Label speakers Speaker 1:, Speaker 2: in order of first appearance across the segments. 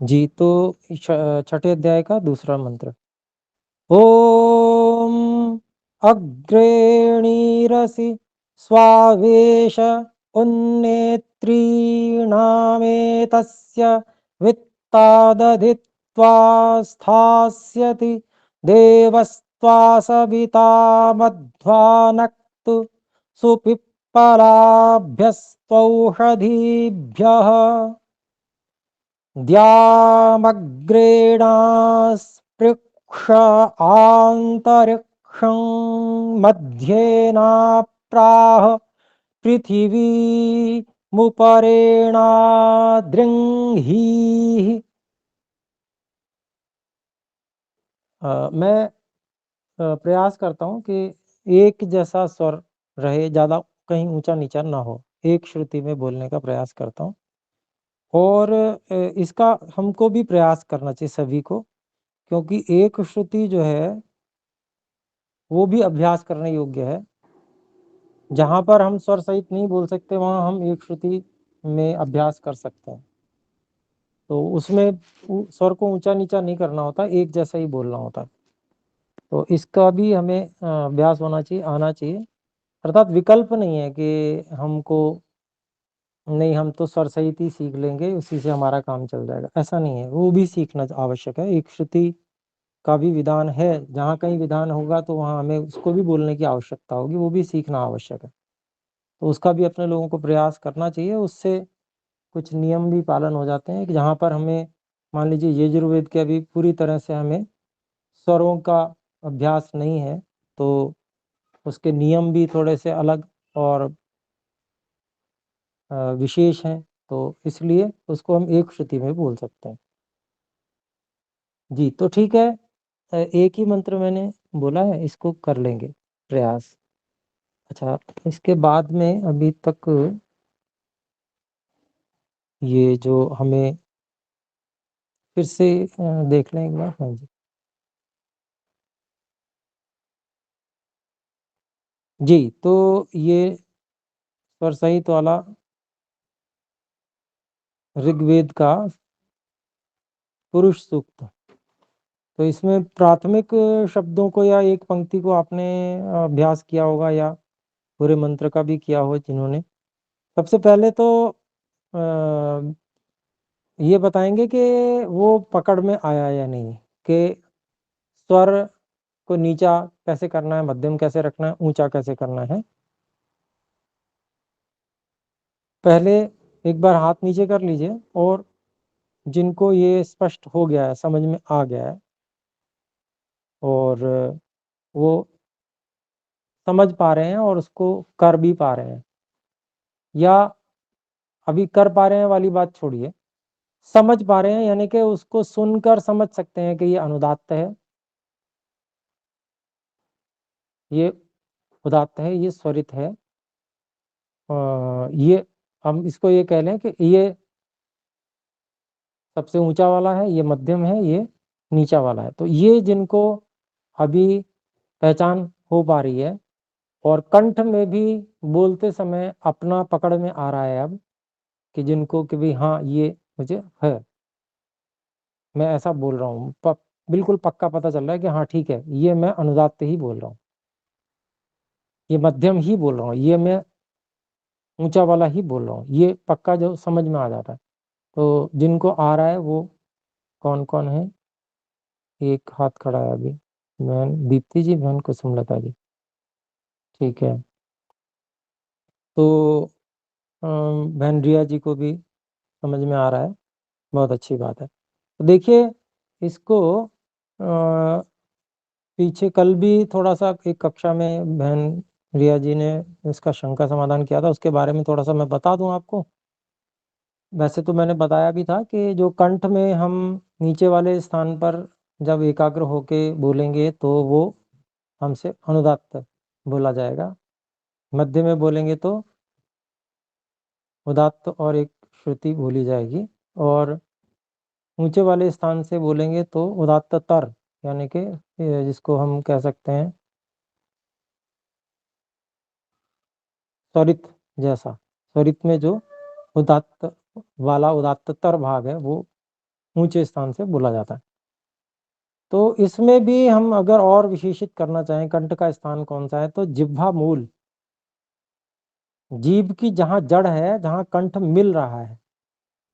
Speaker 1: जी, तो छठे अध्याय का दूसरा मंत्र। ओम अग्रेणीरसि स्वावेश उन्नेत्रीणामेतस्य वित्तादधित्वा स्थास्यति देवस्त्वा सविता मध्वानक्तु सुपिप्पलाभ्यस्त्वौषधीभ्यः द्यामग्रेणास्पृक्ष आन्तरिक्षं मध्येनाप्राह पृथिवीमुपरेणादृङ्हि। मैं प्रयास करता हूँ कि एक जैसा स्वर रहे, ज़्यादा कहीं ऊंचा नीचा ना हो, एक श्रुति में बोलने का प्रयास करता हूँ। और इसका हमको भी प्रयास करना चाहिए सभी को, क्योंकि एक श्रुति जो है वो भी अभ्यास करने योग्य है। जहाँ पर हम स्वर सहित नहीं बोल सकते वहाँ हम एक श्रुति में अभ्यास कर सकते हैं। तो उसमें स्वर को ऊंचा नीचा नहीं करना होता, एक जैसा ही बोलना होता। तो इसका भी हमें अभ्यास होना चाहिए, आना चाहिए। अर्थात विकल्प नहीं है कि हमको नहीं, हम तो स्वर सहित ही सीख लेंगे, उसी से हमारा काम चल जाएगा, ऐसा नहीं है। वो भी सीखना आवश्यक है। एक श्रुति का भी विधान है, जहाँ कहीं विधान होगा तो वहाँ हमें उसको भी बोलने की आवश्यकता होगी, वो भी सीखना आवश्यक है। तो उसका भी अपने लोगों को प्रयास करना चाहिए। उससे कुछ नियम भी पालन हो जाते हैं कि जहाँ पर हमें मान लीजिए यजुर्वेद के अभी पूरी तरह से हमें स्वरों का अभ्यास नहीं है, तो उसके नियम भी थोड़े से अलग और विशेष हैं, तो इसलिए उसको हम एक श्रुति में बोल सकते हैं। जी, तो ठीक है। एक ही मंत्र मैंने बोला है, इसको कर लेंगे प्रयास। अच्छा, इसके बाद में अभी तक ये जो हमें फिर से देख लें एक बार। हाँ जी जी, तो ये स्वर सहित वाला ऋग्वेद का पुरुष सूक्त। तो इसमें प्राथमिक शब्दों को या एक पंक्ति को आपने अभ्यास किया होगा, या पूरे मंत्र का भी किया हो जिन्होंने। सबसे पहले तो ये बताएंगे कि वो पकड़ में आया या नहीं, कि स्वर को नीचा कैसे करना है, मध्यम कैसे रखना है, ऊंचा कैसे करना है। पहले एक बार हाथ नीचे कर लीजिए, और जिनको ये स्पष्ट हो गया है, समझ में आ गया है, और वो समझ पा रहे हैं और उसको कर भी पा रहे हैं, या अभी कर पा रहे हैं वाली बात छोड़िए, समझ पा रहे हैं, यानी कि उसको सुनकर समझ सकते हैं कि ये अनुदात्त है, ये उदात्त है, ये स्वरित है। ये हम इसको ये कह लें कि ये सबसे ऊंचा वाला है, ये मध्यम है, ये नीचा वाला है। तो ये जिनको अभी पहचान हो पा रही है, और कंठ में भी बोलते समय अपना पकड़ में आ रहा है अब, कि जिनको कि भी हाँ ये मुझे है, मैं ऐसा बोल रहा हूँ, बिल्कुल पक्का पता चल रहा है कि हाँ ठीक है, ये मैं अनुदात्त ही बोल रहा हूँ, ये मध्यम ही बोल रहा हूँ, ये मैं ऊंचा वाला ही बोल रहा हूँ, ये पक्का जो समझ में आ जाता है। तो जिनको आ रहा है वो कौन कौन है? एक हाथ खड़ा है अभी, बहन दीप्ति जी, बहन कुसुमलता जी। ठीक है, तो बहन रिया जी को भी समझ में आ रहा है, बहुत अच्छी बात है। तो देखिए, इसको पीछे कल भी थोड़ा सा एक कक्षा में बहन रिया जी ने इसका शंका समाधान किया था, उसके बारे में थोड़ा सा मैं बता दूं आपको। वैसे तो मैंने बताया भी था कि जो कंठ में हम नीचे वाले स्थान पर जब एकाग्र होके बोलेंगे तो वो हमसे अनुदात्त बोला जाएगा, मध्य में बोलेंगे तो उदात्त और एक श्रुति बोली जाएगी, और ऊंचे वाले स्थान से बोलेंगे तो उदात्त तर, यानी कि जिसको हम कह सकते हैं स्वरित जैसा। स्वरित में जो उदात्त वाला उदात्तर भाग है वो ऊंचे स्थान से बोला जाता है। तो इसमें भी हम अगर और विशेषित करना चाहें कंठ का स्थान कौन सा है, तो जिह्वा मूल, जीभ की जहां जड़ है, जहां कंठ मिल रहा है,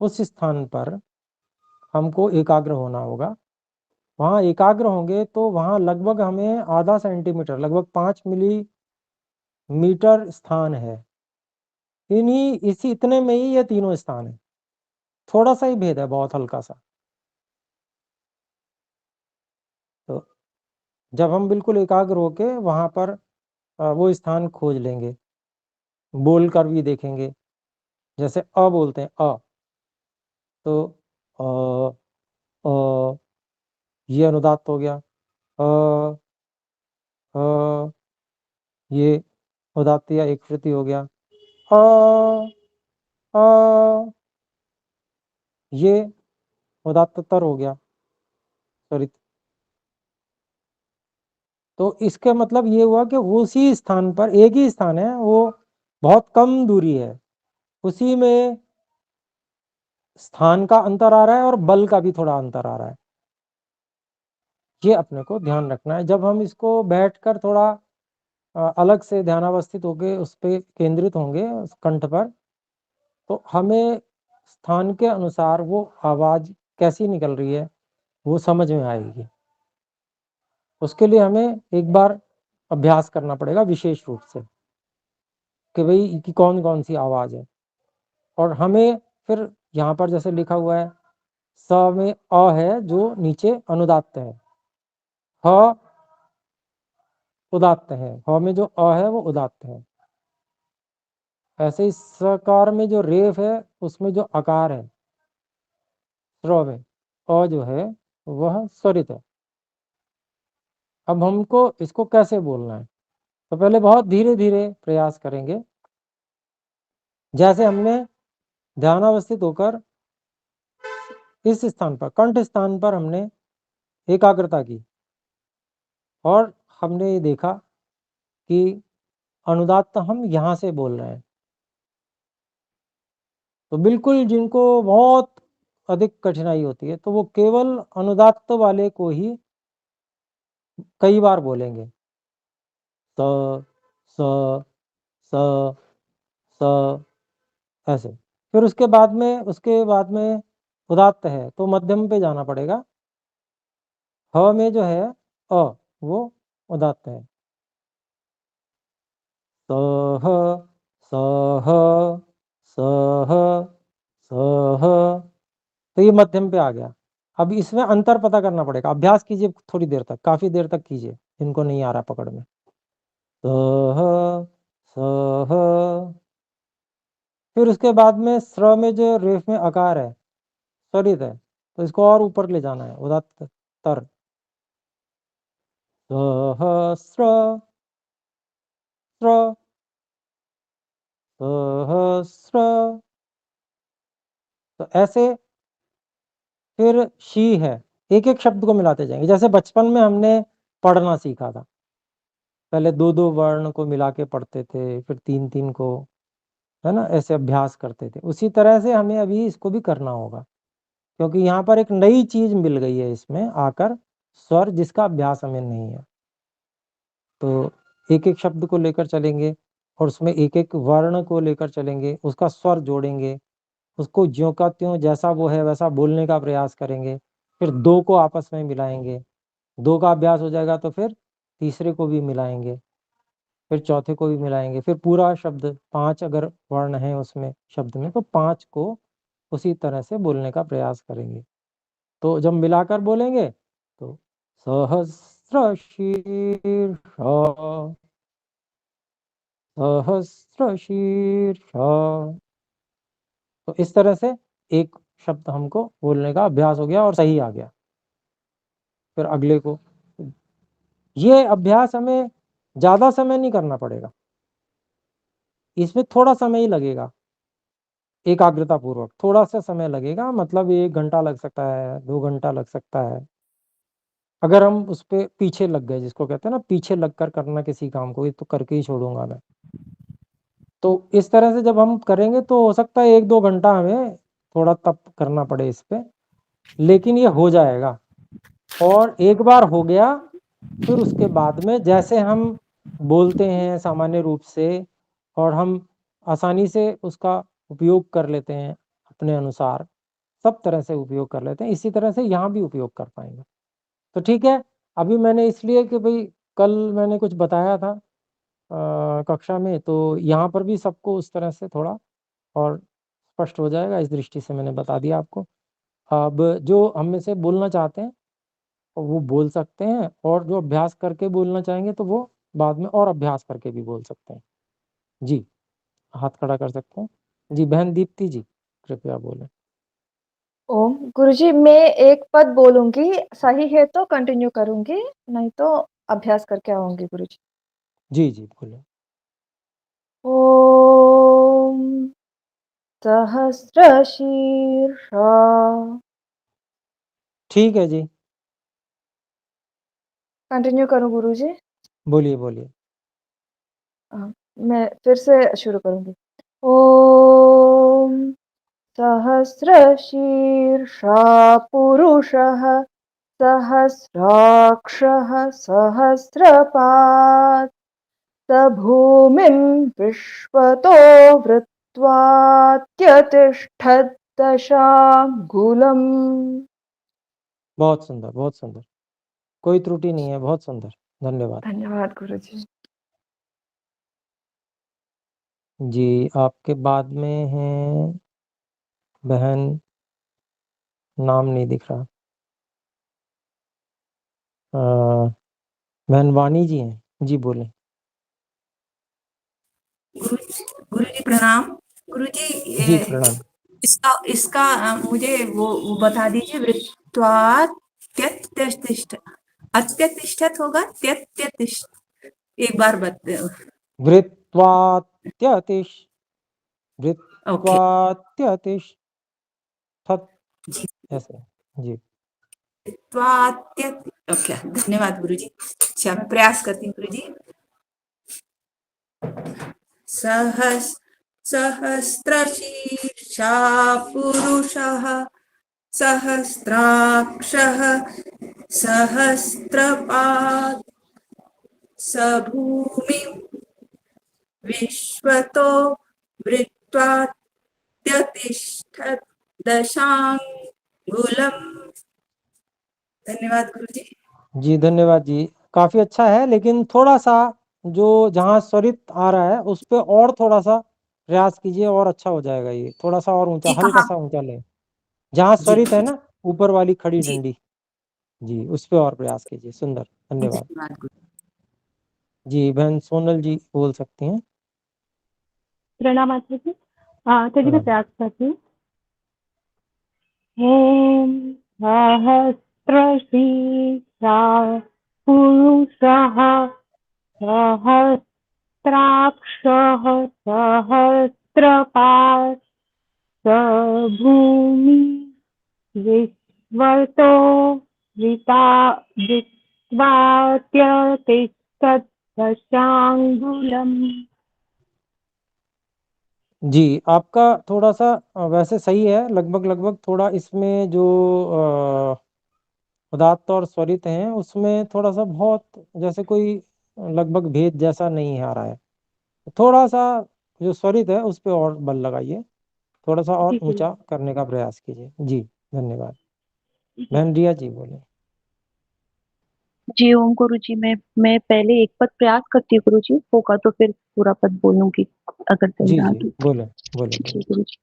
Speaker 1: उस स्थान पर हमको एकाग्र होना होगा। वहां एकाग्र होंगे तो वहां लगभग हमें आधा सेंटीमीटर, लगभग 5 मिलीमीटर स्थान है। इन्हीं इसी इतने में ही ये तीनों स्थान है। थोड़ा सा ही भेद है, बहुत हल्का सा। तो जब हम बिल्कुल एकाग्र होके वहां पर वो स्थान खोज लेंगे, बोल कर भी देखेंगे। जैसे अ बोलते हैं, अ, तो अ, ये अनुदात्त हो गया। अ, अ, ये उदात्त या एक श्रुति हो गया। अ, अ, ये उदात्त तर हो गया, सॉरी। तो इसका मतलब ये हुआ कि उसी स्थान पर, एक ही स्थान है वो, बहुत कम दूरी है, उसी में स्थान का अंतर आ रहा है और बल का भी थोड़ा अंतर आ रहा है। ये अपने को ध्यान रखना है। जब हम इसको बैठकर थोड़ा अलग से ध्यानावस्थित होके उस पे केंद्रित होंगे, उस कंठ पर, तो हमें स्थान के अनुसार वो आवाज कैसी निकल रही है वो समझ में आएगी। उसके लिए हमें एक बार अभ्यास करना पड़ेगा विशेष रूप से, कि भाई कि कौन कौन सी आवाज है। और हमें फिर यहाँ पर जैसे लिखा हुआ है, स में अ है जो नीचे अनुदात्त है, ह उदात्त है, ह में जो अ है वो उदात्त है। ऐसे ही सकार में जो रेफ है उसमें जो आकार है स्र में, अ जो है वह स्वरित है। अब हमको इसको कैसे बोलना है, तो पहले बहुत धीरे धीरे प्रयास करेंगे। जैसे हमने ध्यानावस्थित होकर इस स्थान पर, कंठ स्थान पर हमने एकाग्रता की और हमने ये देखा कि अनुदात्त हम यहां से बोल रहे हैं। तो बिल्कुल जिनको बहुत अधिक कठिनाई होती है तो वो केवल अनुदात्त वाले को ही कई बार बोलेंगे, स स स स, ऐसे। फिर उसके बाद में उदात्त है तो मध्यम पे जाना पड़ेगा। ह में जो है अ, वो उदात्त है। सह सह सह सह, तो ये मध्यम पे आ गया। अब इसमें अंतर पता करना पड़ेगा, अभ्यास कीजिए थोड़ी देर तक, काफी देर तक कीजिए, इनको नहीं आ रहा पकड़ में। सह सह, फिर उसके बाद में स्र में जो रेफ में आकार है, स्वरित है, तो इसको और ऊपर ले जाना है, उदात्त तर। सहस्र स्र, सहस्र। तो ऐसे फिर शी है, एक एक शब्द को मिलाते जाएंगे। जैसे बचपन में हमने पढ़ना सीखा था, पहले दो दो वर्ण को मिला के पढ़ते थे, फिर तीन तीन को, है ना, ऐसे अभ्यास करते थे। उसी तरह से हमें अभी इसको भी करना होगा, क्योंकि यहाँ पर एक नई चीज मिल गई है इसमें आकर, स्वर, जिसका अभ्यास हमें नहीं है। तो एक एक शब्द को लेकर चलेंगे और उसमें एक एक वर्ण को लेकर चलेंगे, उसका स्वर जोड़ेंगे, उसको ज्यों का त्यों जैसा वो है वैसा बोलने का प्रयास करेंगे। फिर दो को आपस में मिलाएंगे, दो का अभ्यास हो जाएगा तो फिर तीसरे को भी मिलाएंगे, फिर चौथे को भी मिलाएंगे, फिर पूरा शब्द, 5 अगर वर्ण है उसमें शब्द में, तो 5 को उसी तरह से बोलने का प्रयास करेंगे। तो जब मिलाकर बोलेंगे तो सहस्र शीर्ष, सहस्र शीर्ष, तो इस तरह से एक शब्द हमको बोलने का अभ्यास हो गया और सही आ गया। फिर अगले को, ये अभ्यास हमें ज्यादा समय नहीं करना पड़ेगा, इसमें थोड़ा समय ही लगेगा। एकाग्रता पूर्वक थोड़ा सा समय लगेगा, मतलब 1 घंटा लग सकता है, 2 घंटा लग सकता है, अगर हम उस पे पीछे लग गए, जिसको कहते हैं ना पीछे लगकर करना किसी काम को, ये तो करके ही छोड़ूंगा मैं। तो इस तरह से जब हम करेंगे तो हो सकता है 1-2 घंटा हमें थोड़ा तप करना पड़े इस पे, लेकिन ये हो जाएगा। और एक बार हो गया, फिर उसके बाद में जैसे हम बोलते हैं सामान्य रूप से और हम आसानी से उसका उपयोग कर लेते हैं अपने अनुसार, सब तरह से उपयोग कर लेते हैं, इसी तरह से यहाँ भी उपयोग कर पाएँगे। तो ठीक है, अभी मैंने इसलिए कि भई कल मैंने कुछ बताया था कक्षा में, तो यहाँ पर भी सबको उस तरह से थोड़ा और स्पष्ट हो जाएगा, इस दृष्टि से मैंने बता दिया आपको। अब जो हम में से बोलना चाहते हैं, वो बोल सकते हैं और जो अभ्यास करके बोलना चाहेंगे, तो वो बाद में और अभ्यास करके भी बोल सकते हैं। जी, हाथ खड़ा कर सकते हैं। जी, बहन दीप्ति जी, कृपया बोलें।
Speaker 2: ओम गुरुजी, मैं एक पद बोलूंगी, सही है तो कंटिन्यू करूंगी, नहीं तो अभ्यास करके आऊंगी गुरुजी।
Speaker 1: जी, जी, बोलें।
Speaker 2: ओम सहस्रशीर्षा।
Speaker 1: ठीक है जी,
Speaker 2: कंटिन्यू करूं गुरुजी?
Speaker 1: बोलिए, बोलिए।
Speaker 2: मैं फिर से शुरू करूंगी। ओम सहस्रशीर्षा पुरुषः सहस्राक्षः सहस्रपात् स भूमिं विश्वतो वृत्त्वात्यतिष्ठत् दशाङ्गुलम्।
Speaker 1: बहुत सुंदर, बहुत सुंदर। कोई त्रुटि नहीं है, बहुत सुंदर। धन्यवाद।
Speaker 2: धन्यवाद गुरुजी।
Speaker 1: जी, आपके बाद में हैं बहन, नाम नहीं दिख रहा। बहन वाणी जी हैं। जी, बोलें।
Speaker 3: गुरुजी प्रणाम। गुरुजी
Speaker 1: जी, प्रणाम।
Speaker 3: इसका इसका मुझे वो बता दीजिए। वृत्वात् त्यत्यतिष्ठ अत्यतिष्ठत होगा, त्यत्यतिष्ठ एक बार
Speaker 1: वृत्वात्यतिष्
Speaker 3: ओके
Speaker 1: वृत्वात्यतिष्ठत्
Speaker 3: जी।
Speaker 1: ऐसे। जी।
Speaker 3: ओके, धन्यवाद गुरुजी। अच्छा, मैं प्रयास करती हूँ गुरुजी। सहस्रशीर्षा पुरुषः सहस्राक्षः सहस्रपात् स भूमिं विश्वतो वृत्त्वात्यतिष्ठत् दशाङ्गुलम्। धन्यवाद गुरुजी।
Speaker 1: जी, धन्यवाद जी। काफ़ी अच्छा है, लेकिन थोड़ा-सा जो जहाँ स्वरित आ रहा है, उस पे और थोड़ा-सा प्रयास कीजिए और अच्छा हो जाएगा ये। थोड़ा-सा और ऊँचा,
Speaker 3: जी कहाँ?
Speaker 1: हल्का-सा ऊँचा लें। जहाँ
Speaker 3: जी
Speaker 1: स्वरित है ना, ऊपर वाली खड़ी
Speaker 3: जी
Speaker 1: डंडी, जी, उस पे और प्रयास कीजिए। सुंदर, धन्यवाद।
Speaker 3: धन्यवाद गुरु।
Speaker 1: जी, बहन सोनल जी बोल सकती हैं।
Speaker 4: प्रणाम आचार्य जी। तो जी मैं
Speaker 1: प्रणाम।
Speaker 4: प्रयास करती हूँ। ओम सहस्रशीर्षा पुरुषः सहस्राक्षः सहस्रपात् स भूमि विश्वतो विश्वात्यतिष्ठत् दशाङ्गुलम्।
Speaker 1: जी, आपका थोड़ा-सा वैसे सही है, लगभग-लगभग थोड़ा इसमें जो उदात्त और स्वरित हैं, उसमें थोड़ा-सा बहुत जैसे कोई लगभग भेद जैसा नहीं आ रहा है। थोड़ा-सा जो स्वरित है, उस पे और बल लगाइए, थोड़ा-सा और
Speaker 4: ठीक है
Speaker 1: ऊँचा करने का प्रयास कीजिए। जी, धन्यवाद।
Speaker 4: जी।
Speaker 1: बहन रिया जी बोलें।
Speaker 5: जी ओम गुरुजी, मैं पहले एक पद प्रयास करती हूँ गुरुजी, होगा तो फिर पूरा पद बोलूंगी अगर सही
Speaker 1: जी,
Speaker 5: रहा
Speaker 1: जी,
Speaker 5: तो।
Speaker 1: बोलें, बोलें,
Speaker 5: जी
Speaker 1: बोलें।
Speaker 5: गुरुजी।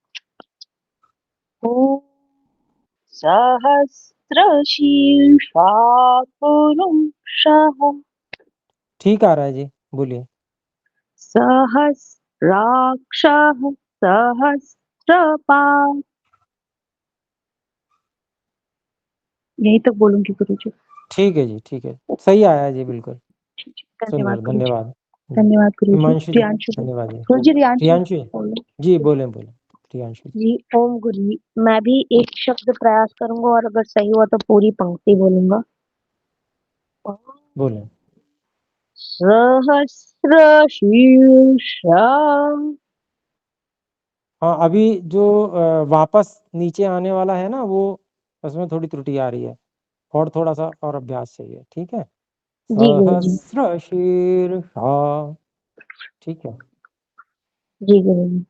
Speaker 5: ओम सहस्रशीर्षा पुरुषः
Speaker 1: ठीक आ रहा है जी, बोलिए।
Speaker 5: सहस्राक्षः सहस्रपात्। यही तक बोलूंगी गुरुजी।
Speaker 1: ठीक है जी, ठीक है। सही आया है जी, बिल्कुल।
Speaker 5: ठीक है, धन्यवाद
Speaker 1: सुंदर,
Speaker 5: गुरुजी।
Speaker 1: धन्यवाद। जी,
Speaker 5: धन्यवाद गुरुजी।
Speaker 1: हिमांशु जी,
Speaker 5: प्रियांशु
Speaker 1: धन्यवाद जी।
Speaker 5: गुरुजी, प्रियांशु
Speaker 1: प्रियांशु
Speaker 5: बोलो।
Speaker 1: जी, बोलें, बोलें। प्रियांशु जी,
Speaker 5: जी ओम गुरुजी, मैं भी एक शब्द प्रयास करूंगा और अगर सही हुआ तो पूरी पंक्ति बोलूंगा।
Speaker 1: बोलें।
Speaker 5: सहस्रशीर्षा।
Speaker 1: हाँ, अभी जो वापस नीचे आने वाला है ना, वो उसमें थोड़ी त्रुटि आ रही है और थोड़ा-सा और अभ्यास चाहिए, ठीक है?
Speaker 5: जी गुरुजी।
Speaker 1: सहस्रशीर्षा, ठीक है?
Speaker 5: जी गुरुजी।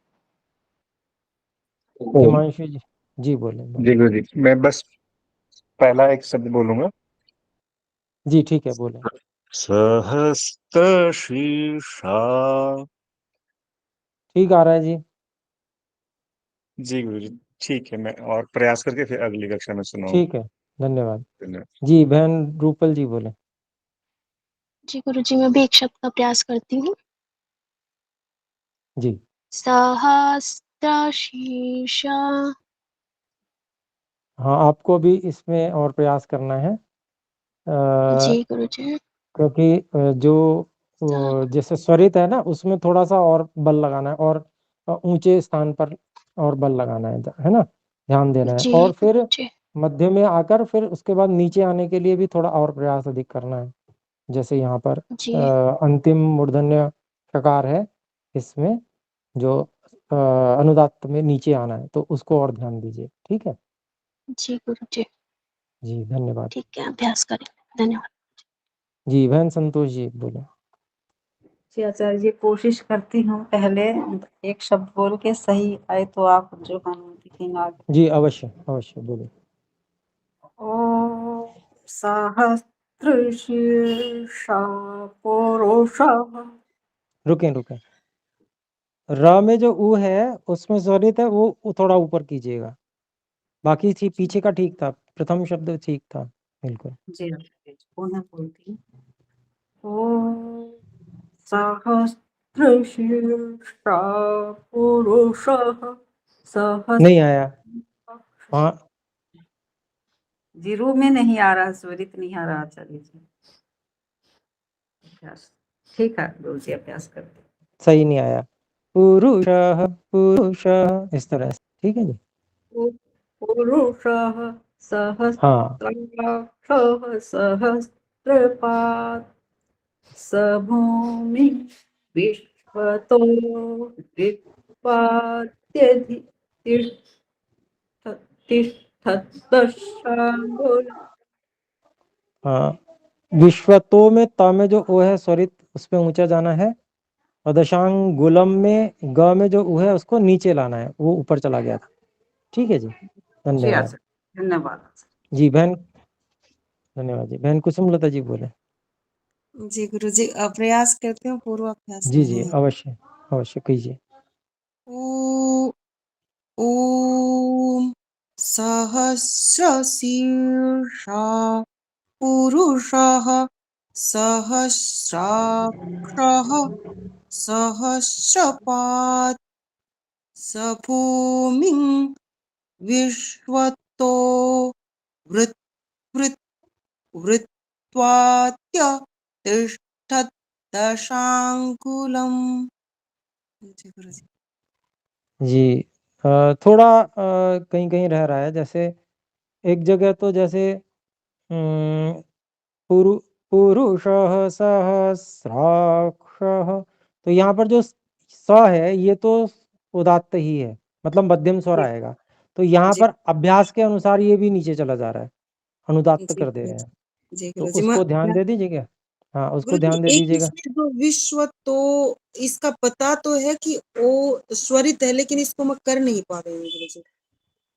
Speaker 1: हिमांशु जी, जी बोलें,
Speaker 6: जी
Speaker 1: बोलें।
Speaker 6: गुरु जी, मैं बस पहला एक शब्द बोलूंगा।
Speaker 1: जी, ठीक है, बोलें।
Speaker 6: सहस्त्रशीर्षा।
Speaker 1: ठीक आ रहा है जी।
Speaker 6: जी गुरु जी, ठीक है, मैं और प्रयास करके फिर अगली कक्षा में सुनाऊंगा।
Speaker 1: ठीक है, धन्यवाद।
Speaker 6: धन्यवाद।
Speaker 1: जी, बहन रूपल जी बोलें।
Speaker 7: जी गुरुजी, मैं भी एक शब्द का प्रयास करती हूँ।
Speaker 1: जी।
Speaker 7: सहस्त्रशीर्षा।
Speaker 1: हाँ, आपको भी इसमें और प्रयास करना है।
Speaker 7: जी गुरुजी।
Speaker 1: क्योंकि जो जैसे स्वरित है ना, उसमें थोड़ा-सा और बल लगाना है और ऊँचे स्थान पर और बल लगाना है ना? ध्यान देना है
Speaker 7: जी
Speaker 1: और फिर
Speaker 7: गुरुजी।
Speaker 1: मध्य में आकर फिर उसके बाद नीचे आने के लिए भी थोड़ा और प्रयास अधिक करना है। जैसे यहाँ पर
Speaker 7: जी
Speaker 1: अंतिम मूर्धन्य षकार है, इसमें जो अनुदात्त में नीचे आना है, तो उसको और ध्यान दीजिए, ठीक है?
Speaker 7: जी गुरुजी।
Speaker 1: जी, धन्यवाद।
Speaker 7: ठीक है, अभ्यास करेंगे। धन्यवाद।
Speaker 1: जी, बहन संतोष जी बोलें।
Speaker 8: जी आचार्य जी, कोशिश करती हूँ पहले एक शब्द बोल के सही आए तो आप जो अनुमति दें आगे।
Speaker 1: जी, अवश्य, अवश्य बोलिए।
Speaker 8: ओम सहस्रशीर्षा पुरुषः।
Speaker 1: रुकें, रुकें। र में जो उ है, उसमें स्वरित है, वो थोड़ा ऊपर कीजिएगा। बाकी पीछे का ठीक था, प्रथम शब्द ठीक था, बिल्कुल।
Speaker 8: जी आचार्य जी, पुनः बोलती हूँ। ओम सहस्रशीर्षा पुरुषः
Speaker 1: नहीं आया। हाँ।
Speaker 8: जीरो में नहीं आ रहा, स्वरित नहीं आ रहा आचार्य जी। अभ्यास ठीक है गुरु जी, अभ्यास करते।
Speaker 1: सही नहीं आया। पुरुषः, पुरुषः, इस तरह से, ठीक है जी?
Speaker 8: पुरुषः
Speaker 1: हाँ।
Speaker 8: सहस्राक्षः सहस्रपात् स भूमि विश्वतो वित्पाद्यधि तिष्ठत्तशाङ्गुल।
Speaker 1: हाँ, विश्वतो में त में जो ओ है स्वरित, उसमें ऊंचा जाना है और दशांगुलम में ग में जो उ है, उसको नीचे लाना है, वो ऊपर चला गया था। ठीक है जी,
Speaker 8: जी
Speaker 1: धन्यवाद।
Speaker 8: आचार्य, धन्यवाद।
Speaker 1: जी बहन, धन्यवाद जी। बहन कुसुमलता जी बोले।
Speaker 9: जी गुरुजी, प्रयास करती हूँ पूर्वाभ्यास
Speaker 1: जी,
Speaker 9: में
Speaker 1: जी,
Speaker 9: ही।
Speaker 1: अवश्य, अवश्य कीजिए।
Speaker 9: ॐ ॐ सहस्रशीर्षा पुरुषः सहस्राक्षः सहस्रपात् स भूमिं विश्वतो वृत् वृत् वृत्वात्य तिष्ठत् दशाङ्कुलम्। जी गुरुजी।
Speaker 1: जी, थोड़ा कहीं-कहीं रह रहा है, जैसे एक जगह तो जैसे पुरु पुरुषः सहस्राक्षः, तो यहाँ पर जो स है, ये तो उदात्त ही है, मतलब मध्यम स्वर
Speaker 9: जी
Speaker 1: आएगा। तो यहाँ
Speaker 9: जी
Speaker 1: पर अभ्यास के अनुसार ये भी नीचे चला जा रहा है, अनुदात्त
Speaker 9: जी
Speaker 1: कर दे रहे हैं।
Speaker 9: जी
Speaker 1: तो
Speaker 9: गुरुजी।
Speaker 1: उसको ध्यान दे दीजिएगा। हाँ, उसको
Speaker 9: गुरुजी,
Speaker 1: ध्यान दे
Speaker 9: एक
Speaker 1: दीजिएगा।
Speaker 9: इसमें जो विश्व तो इसका पता तो है कि वो स्वरित है, लेकिन इसको मैं कर नहीं पा रही हूँ गुरुजी।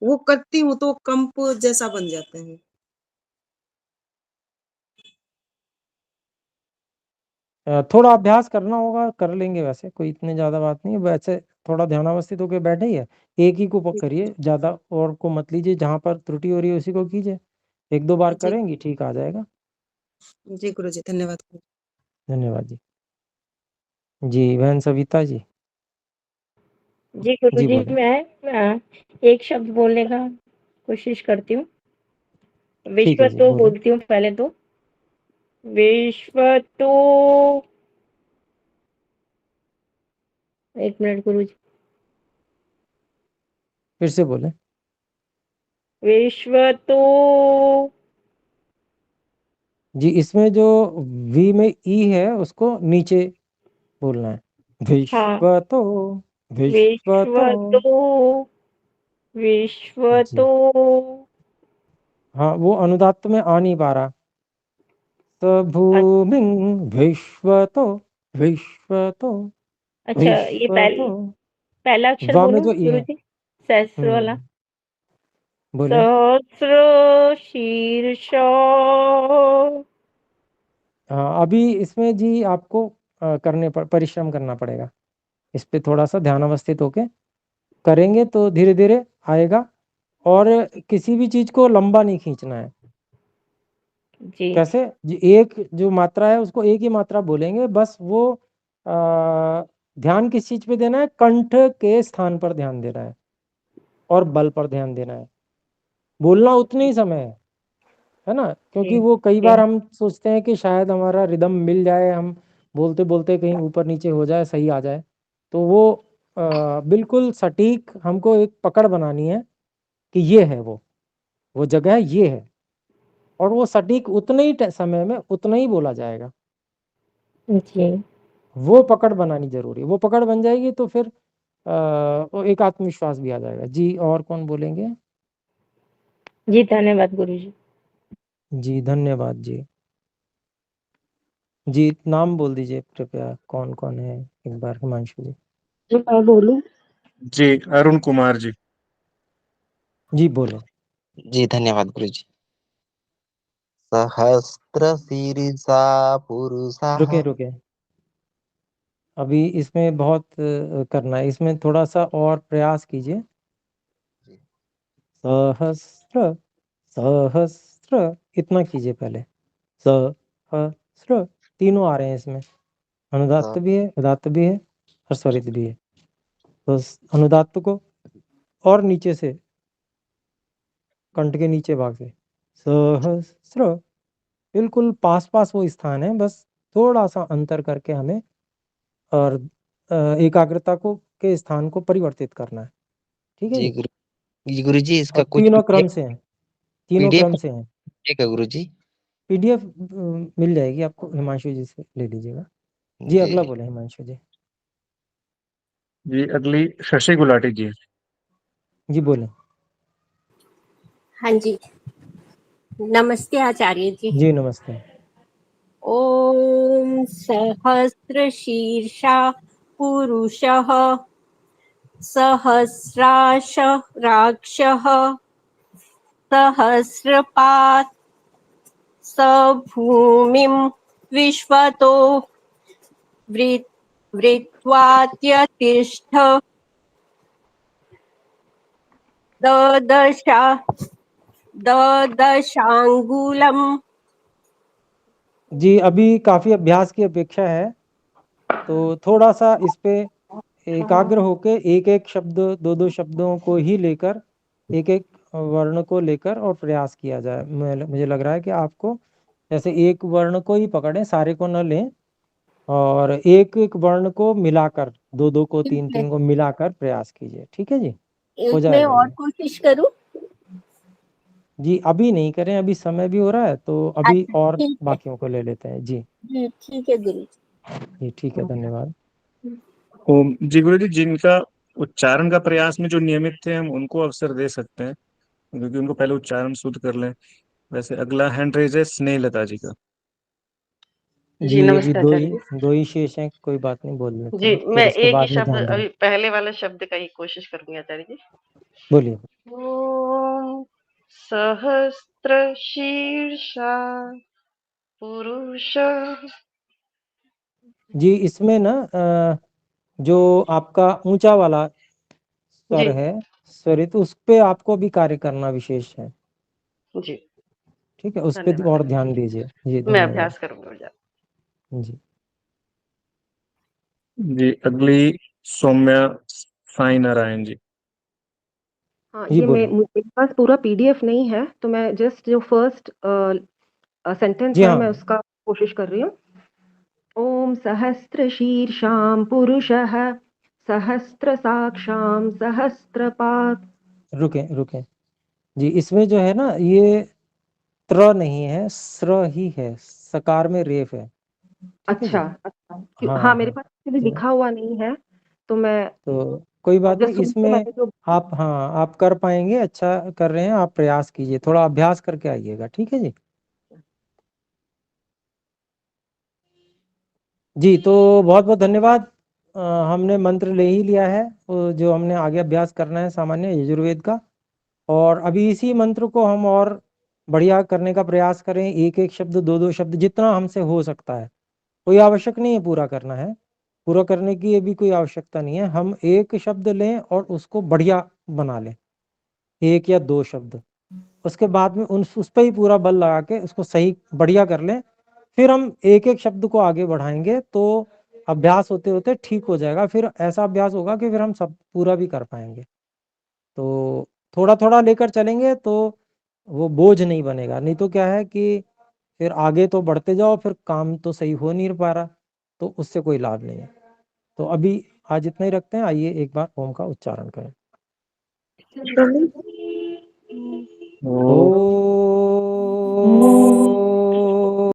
Speaker 9: वो करती हूँ तो कंप जैसा बन जाता है।
Speaker 1: थोड़ा अभ्यास करना होगा, कर लेंगे, वैसे कोई इतनी ज़्यादा बात नहीं है। वैसे थोड़ा ध्यानावस्थित होके बैठे ही है, एक ही को करिए, ज़्यादा और को मत लीजिए, जहाँ पर त्रुटि हो रही है उसी को कीजिए। 1-2 बार
Speaker 9: जी
Speaker 1: करेंगी, ठीक आ जाएगा।
Speaker 9: जी गुरुजी, धन्यवाद।
Speaker 1: धन्यवाद जी। जी, बहन सविता जी।
Speaker 10: जी
Speaker 1: जी,
Speaker 10: गुरुजी,
Speaker 1: बोलें।
Speaker 10: मैं एक शब्द बोलने का कोशिश करती हूँ।
Speaker 1: ठीक है जी,
Speaker 10: विश्वतो
Speaker 1: बोलें।
Speaker 10: बोलती हूँ पहले तो। विश्वतो, 1 मिनट गुरुजी।
Speaker 1: फिर से बोलें।
Speaker 10: विश्वतो।
Speaker 1: जी, इसमें जो वी में ई है, उसको नीचे बोलना है।
Speaker 10: हाँ,
Speaker 1: विश्वतो, विश्वतो।
Speaker 10: विश्वतो,
Speaker 1: जी,
Speaker 10: विश्वतो।
Speaker 1: हाँ, वो अनुदात्त में आ नहीं पा रहा। स भूमिं विश्वतो विश्वतो
Speaker 10: अच्छा, ये
Speaker 1: विश्वतो।
Speaker 10: पहला अक्षर
Speaker 1: व में
Speaker 10: बोलूं
Speaker 1: जो ई है।
Speaker 10: गुरुजी? सहस्त्र वाला।
Speaker 1: बोलिए।
Speaker 10: सहस्र शीर्षो।
Speaker 1: हाँ, अभी इसमें जी आपको परिश्रम करना पड़ेगा। इस पे थोड़ा सा ध्यान अवस्थित होके करेंगे तो धीरे धीरे आएगा। और किसी भी चीज को लंबा नहीं खींचना है।
Speaker 10: जी
Speaker 1: कैसे? एक जो मात्रा है उसको एक ही मात्रा बोलेंगे, बस वो ध्यान किस चीज पे देना है? कंठ के स्थान पर ध्यान देना है और बल पर ध्यान देना है। बोलना उतने ही समय है ना, क्योंकि
Speaker 10: जी
Speaker 1: वो कई
Speaker 10: जी
Speaker 1: बार हम सोचते हैं कि शायद हमारा रिदम मिल जाए, हम बोलते बोलते कहीं ऊपर नीचे हो जाए, सही आ जाए। तो वो बिल्कुल सटीक हमको एक पकड़ बनानी है कि ये है वो जगह ये है, और वो सटीक उतने ही समय में उतना ही बोला जाएगा।
Speaker 10: जी
Speaker 1: वो पकड़ बनानी जरूरी है। वो पकड़ बन जाएगी तो फिर वो एक आत्मविश्वास भी आ जाएगा जी। और कौन बोलेंगे?
Speaker 10: जी, धन्यवाद गुरुजी।
Speaker 1: जी धन्यवाद जी। जी नाम बोल दीजिए कृपया, कौन कौन है एक बार, हिमांशु जी।
Speaker 5: जी मैं बोलूं?
Speaker 6: जी अरुण कुमार जी।
Speaker 1: जी बोले।
Speaker 11: जी धन्यवाद गुरुजी। सहस्त्र शीर्षा पुरुषः।
Speaker 1: रुके रुके, अभी इसमें बहुत करना है, इसमें थोड़ा सा और प्रयास कीजिए। सहस्त्र सहस्त्र इतना कीजिए पहले। सहस्त्र तीनों आ रहे हैं इसमें, अनुदात्त भी है, उदात्त भी है और स्वरित भी है। तो अनुदात्त को और नीचे से, कंठ के नीचे भाग से, सहस्त्र, बिल्कुल पास पास वो स्थान है, बस थोड़ा सा अंतर करके हमें और एकाग्रता को के स्थान को परिवर्तित करना है। ठीक है
Speaker 11: जी
Speaker 1: जी।
Speaker 11: गुरुजी इसका
Speaker 1: और
Speaker 11: कुछ
Speaker 1: तीनों क्रम
Speaker 11: पीडीएफ
Speaker 1: से हैं, तीनों
Speaker 11: पीडीएफ
Speaker 1: क्रम से हैं।
Speaker 11: है गुरुजी?
Speaker 1: पीडीएफ मिल जाएगी आपको, हिमांशु जी से ले लीजिएगा। जी
Speaker 11: जी
Speaker 1: अगला बोले हिमांशु जी।
Speaker 6: जी अगली शशि गुलाटी जी।
Speaker 1: जी बोले।
Speaker 10: हाँ जी, नमस्ते आचार्य जी।
Speaker 1: जी नमस्ते।
Speaker 10: ओम सहस्र शीर्षा पुरुषः सहस्राश राक्षः सहस्रपात् स भूमिं विश्वतो वृत्वात्यतिष्ठ ददशा ददशांगुलम्।
Speaker 1: जी अभी काफी अभ्यास की अपेक्षा है, तो थोड़ा सा इस पे एकाग्र होके एक एक शब्द, दो दो शब्दों को ही लेकर, एक एक वर्ण को लेकर और प्रयास किया जाए। मुझे लग रहा है कि आपको जैसे एक वर्ण को ही पकड़ें, सारे को न लें, और एक एक वर्ण को मिलाकर, दो दो को,
Speaker 10: ठीक
Speaker 1: तीन
Speaker 10: है,
Speaker 1: तीन को मिलाकर प्रयास कीजिए। ठीक है जी, हो
Speaker 10: एक मैं
Speaker 1: जाएगा
Speaker 10: और
Speaker 1: ये।
Speaker 10: कोशिश करूं?
Speaker 1: जी अभी नहीं करें, अभी समय भी हो रहा है, तो अभी
Speaker 10: अच्छा
Speaker 1: और
Speaker 10: ठीक है
Speaker 1: बाकियों को ले लेते हैं जी।
Speaker 10: जी, ठीक है गुरु
Speaker 1: जी ठीक है, धन्यवाद।
Speaker 6: ओम जी गुरुजी, जिनका उच्चारण का प्रयास में जो नियमित थे हम उनको अवसर दे सकते हैं, क्योंकि उनको पहले उच्चारण शुद्ध कर लें। वैसे अगला हैंड रेज है स्नेहलता जी का।
Speaker 1: जी
Speaker 12: जी
Speaker 1: अभी
Speaker 12: नमस्ते आचार्य जी।
Speaker 1: दो ही शेष हैं, कोई बात नहीं, बोल लेते
Speaker 12: जी
Speaker 1: हैं,
Speaker 12: मैं
Speaker 1: फिर उसके
Speaker 12: एक ही
Speaker 1: बाद में
Speaker 12: शब्द
Speaker 1: ध्यान देंगे।
Speaker 12: अभी पहले वाले शब्द का ही कोशिश करूंगी आचार्य जी।
Speaker 1: बोलिए।
Speaker 12: ओम सहस्त्र शीर्षा पुरुष।
Speaker 1: जी इसमें ना जो आपका ऊंचा वाला
Speaker 12: जी
Speaker 1: स्वर है, स्वरित, उस पे आपको भी कार्य करना विशेष है।
Speaker 12: जी
Speaker 1: ठीक है, उस पे
Speaker 12: धन्यवाद
Speaker 1: और ध्यान
Speaker 12: आचार्य
Speaker 1: दीजिए जी।
Speaker 12: जी, मैं
Speaker 1: धन्यवाद
Speaker 12: अभ्यास करूंगा।
Speaker 1: जी।
Speaker 6: जी अगली सौम्या साई नारायण जी।
Speaker 13: हाँ,
Speaker 1: जी
Speaker 13: ये
Speaker 1: बोले।
Speaker 13: मेरे पास पूरा पीडीएफ नहीं है, तो मैं जस्ट जो फर्स्ट सेंटेंस
Speaker 1: जी
Speaker 13: है
Speaker 1: हाँ।
Speaker 13: मैं उसका कोशिश कर रही हूँ। ओम सहस्त्र शीर्षां पुरुषः सहस्त्र साक्षां सहस्त्रपात्।
Speaker 1: रुके रुके जी, इसमें जो है ना, ये त्र नहीं है, स्र ही है, सकार में रेफ है। ठीक है जी।
Speaker 13: अच्छा अच्छा,
Speaker 1: हाँ
Speaker 13: हाँ मेरे
Speaker 1: हाँ,
Speaker 13: पास भी लिखा हुआ नहीं है, तो मैं
Speaker 1: तो कोई बात
Speaker 13: जो
Speaker 1: नहीं,
Speaker 13: सुनते
Speaker 1: इसमें
Speaker 13: मैंने जो
Speaker 1: आप हाँ, आप कर पाएँगे, अच्छा कर रहे हैं, आप प्रयास कीजिए, थोड़ा अभ्यास करके आइएगा, ठीक है जी? जी, तो बहुत-बहुत धन्यवाद। हमने मंत्र ले ही लिया है, जो हमने आगे अभ्यास करना है सामान्य यजुर्वेद का, और अभी इसी मंत्र को हम और बढ़िया करने का प्रयास करें, एक-एक शब्द, 2-2 शब्द जितना हमसे हो सकता है। कोई आवश्यक नहीं है पूरा करना है, पूरा करने की अभी कोई आवश्यकता नहीं है, हम एक शब्द लें और उसको बढ़िया बना लें, 1 या 2 शब्द। उसके बाद में उस पे ही पूरा बल लगा के उसको सही बढ़िया कर लें, फिर हम एक-एक शब्द को आगे बढ़ाएँगे, तो अभ्यास होते-होते ठीक हो जाएगा, फिर ऐसा अभ्यास होगा कि फिर हम सब पूरा भी कर पाएँगे। तो थोड़ा-थोड़ा लेकर चलेंगे तो वो बोझ नहीं बनेगा, नहीं तो क्या है कि फिर आगे तो बढ़ते जाओ, फिर काम तो सही हो नहीं पा रहा, तो उससे कोई लाभ नहीं है। तो अभी आज इतना ही रखते हैं, आइए एक बार ओम का उच्चारण करें।
Speaker 6: ओ
Speaker 1: ओम